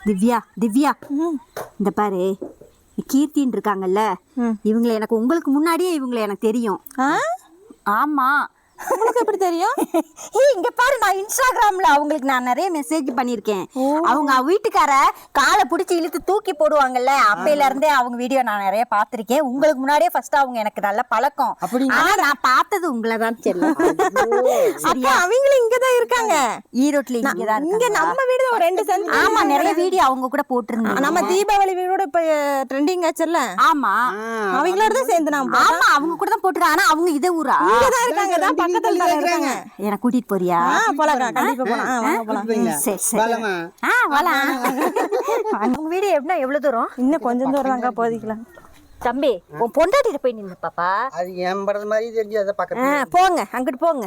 திவ்யா திவ்யா இந்த பாரு கீர்த்தின்னு இருக்காங்கல்ல இவங்களை எனக்கு உங்களுக்கு முன்னாடியே இவங்களை எனக்கு தெரியும். ஆமா உங்களுக்கு எப்படி தெரியும்? இங்க பாரு நான் இன்ஸ்டாகிராம்ல அவங்களுக்கு நான் நிறைய மெசேஜ் பண்ணிருக்கேன். அவங்க வீட்டுக்கார காலை பிடிச்சி இழுத்து தூக்கி போடுவாங்கல்ல, அப்பையில இருந்தே அவங்க வீடியோ நான் நிறைய பாத்திருக்கேன். உங்களுக்கு முன்னாடியே ஃபர்ஸ்ட் அவங்க எனக்கு நல்ல பழக்கம். ஆனா நான் பார்த்தது உங்களதான் செல்லும். அவங்களும் இங்கதான் இருக்காங்க, ஈரோட்ல இங்கதான். இங்க நம்ம வீடு ஒரு 2 சென்ட். ஆமா நிறைய வீடியோ அவங்க கூட போட்டிருந்தாங்க. நம்ம தீபாவளி வீடோட இப்ப ட்ரெண்டிங் ஆச்சுல்ல. ஆமா அவங்களோட தான் சேர்ந்து நான். ஆமா அவங்க கூட தான் போட்டுருக்காங்க. ஆனா அவங்க இதே ஊரா இங்கதான் இருக்காங்க, பக்கத்துல இருக்காங்க. என்ன கூட்டிட்டு போறியா? போலாம், கண்டிப்பா போலாம். வாங்க போலாம். சரி சரி வரலாம். உங்க வீடு எப்படின்னா எவ்வளவு தூரம்? இன்னும் கொஞ்சம் தூரம் தாங்க போதிக்கலாம். தம்பி உன் பொண்டாட்டிட்ட போய் நின்று பாப்பா. அது ஏம்பறது மாதிரி தெரிஞ்சு அத பக்கத்துல போங்க, அங்கிட்டு போங்க.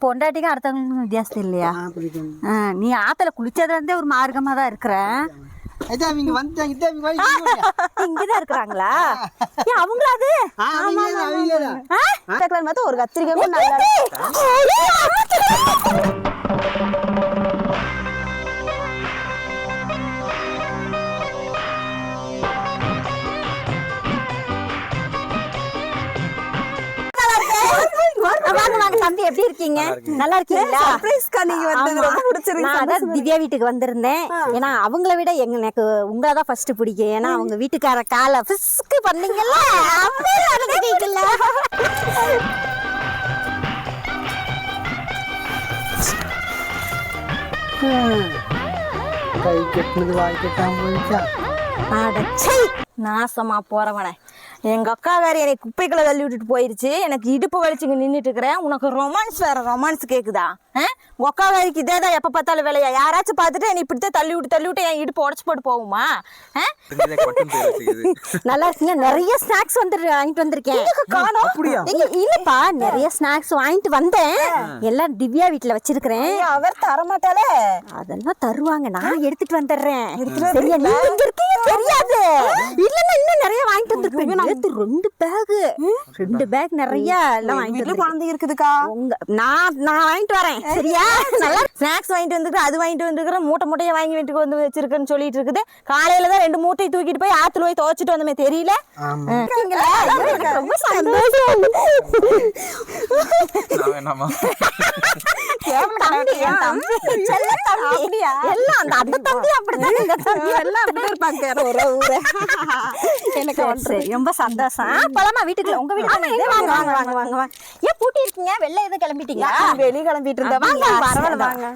பொண்டாட்டிக்கு அடுத்தவங்களுக்கு வித்தியாசம் இல்லையா? நீ ஆத்துல குளிச்சதுல இருந்தே ஒரு மார்க்கமா தான் இருக்கிற. இங்கதான் இருக்கிறாங்களா? அவங்களாது ஒரு கத்திரிக்காய் நல்லா. வாங்க வாங்க தம்பி, எப்படி இருக்கீங்க? நல்லா இருக்கீங்களா? திவ்யா வீட்டுக்கு வந்திருந்தேன். ஏன்னா அவங்கள விட எனக்கு உங்களதான் ஃபர்ஸ்ட் பிடிக்கும். ஏன்னா அவங்க வீட்டுக்கார காலை பிஸ்கு பண்ணீங்கல்ல, கை கெட்டினது வாய் கெட்டாம போயிடுச்சா? நாசமா போறவன எங்க அக்கா வேற என்னை குப்பைக்குள்ள தள்ளி விட்டுட்டு போயிருச்சு. எனக்கு இடுப்பு வலிச்சுங்க நின்றுட்டு இருக்கிறேன். உனக்கு ரொமான்ஸ் வேற ரொமான்ஸ் கேக்குதா? உங்க அக்கா வேலைக்கு இதேதான் எப்ப பார்த்தாலும் வேலையா? யாராச்சும் பார்த்துட்டு என்னை இப்படித்தான் தள்ளி விட்டு என் இடுப்பு உடச்சு போட்டு போகுமா? நல்லா இருக்குங்க. நிறைய ஸ்நாக்ஸ் வாங்கிட்டு வந்திருக்கேன். இல்லப்பா, நிறைய ஸ்நாக்ஸ் வாங்கிட்டு வந்தேன். எல்லாம் திவ்யா வீட்டுல வச்சிருக்கிறேன். அவர் தரமாட்டாலே. அதெல்லாம் தருவாங்க, நான் எடுத்துட்டு வந்துடுறேன். சரியா? நீங்க இங்க இருக்கீங்க தெரியாது. இல்லன்னா இன்னும் நிறைய வாங்கிட்டு வந்திருப்பேன். 2 பேக் நிறைய எல்லாம் வாங்கிட்டு குழந்தை இருக்குதுக்கா. நான் வாங்கிட்டு வரேன். சரியா? நல்லா ஸ்நாக்ஸ் வாங்கிட்டு வந்துருக்கு, அது வாங்கிட்டு வந்துருக்கிறேன். மூட்டையை வாங்கி வீட்டுக்கு வந்து வச்சிருக்கேன்னு சொல்லிட்டு இருக்குது. காலையில தான் 2 மூட்டையை தூக்கிட்டு போய் ஆத்துல போய் துவைச்சிட்டு வந்தமே தெரியல. ரொம்ப சந்தோஷம். ரொம்ப சந்தோஷம். பழமா வீட்டுக்கு உங்க வீட்டுக்கு வாங்க வாங்க வாங்க வாங்க வாங்க. ஏன் பூட்டி இருக்கீங்க? வெளில எதுவும் கிளம்பிட்டீங்களா? வெளியே கிளம்பிட்டு இருந்தா பரவாயில்ல வாங்க.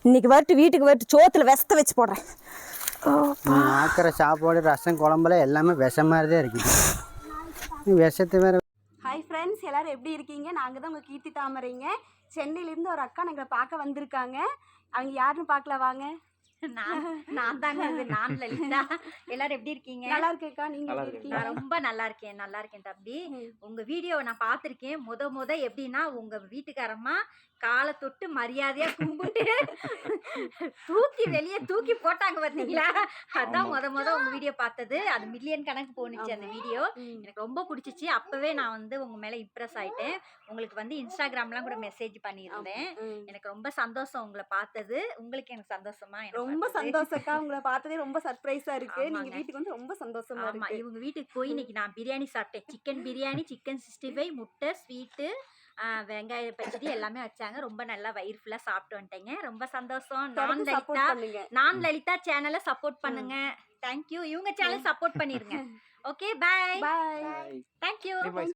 இன்னைக்கு வீட்டுக்கு சோத்துல விஷத்தை வச்சு போடுறேன். ஆக்கிற சாப்பாடு ரசம் குழம்புல எல்லாமே விஷம் மாதிரி தான் இருக்குது. விஷத்தை வேற. ஹாய் ஃப்ரெண்ட்ஸ், எல்லாரும் எப்படி இருக்கீங்க? நாங்கள் தான் உங்கள் கீர்த்தி தாமரைங்க. சென்னையிலேருந்து ஒரு அக்கா எங்களை பார்க்க வந்திருக்காங்க. அவங்க யாருன்னு பார்க்கல வாங்க. நான் தாங்க, நான் லலிதா. எல்லாரும் எப்படி இருக்கீங்க? நல்லா இருக்கேக்கா, நீங்க எப்படி இருக்கீங்க? ரொம்ப நல்லா இருக்கேன் தம்பி. உங்க வீடியோவை நான் பார்த்திருக்கேன். முத எப்படின்னா உங்க வீட்டுக்காரம்மா காலை தொட்டு மரியாதையா கும்பிட்டு வெளியே தூக்கி போட்டாங்க பாத்தீங்களா? அதான் முத உங்க வீடியோ பார்த்தது. அது மில்லியன் கணக்கு போனுச்சு அந்த வீடியோ. எனக்கு ரொம்ப பிடிச்சிச்சு. அப்பவே நான் உங்க மேல இம்ப்ரெஸ் ஆயிட்டேன். உங்களுக்கு இன்ஸ்டாகிராம்லாம் கூட மெசேஜ் பண்ணியிருந்தேன். எனக்கு ரொம்ப சந்தோஷம் உங்களை பார்த்தது. உங்களுக்கு எனக்கு சந்தோஷமா? ரொம்ப சந்தோஷக்கா, உங்களை பார்த்ததே ரொம்ப சர்ப்ரைஸா இருக்கு. நீங்க வீட்டுக்கு வந்து ரொம்ப சந்தோஷமா இருக்கு. இவங்க வீட்டுக்கு போய் இன்னைக்கு நான் பிரியாணி சாப்பிட்டேன். சிக்கன் பிரியாணி, சிக்கன் 65, முட்டை, ஸ்வீட்டு, வெங்காய பச்சடி எல்லாமே வச்சாங்க. ரொம்ப நல்லா வயிறு ஃபுல்லா சாப்பிட்டு வந்துட்டேங்க. ரொம்ப சந்தோஷம். நான் லலிதா சேனலை சப்போர்ட் பண்ணுங்க. தேங்க்யூ. இவங்க சேனல் சப்போர்ட் பண்ணிருங்க. Okay, bye. பை. தேங்க்யூ.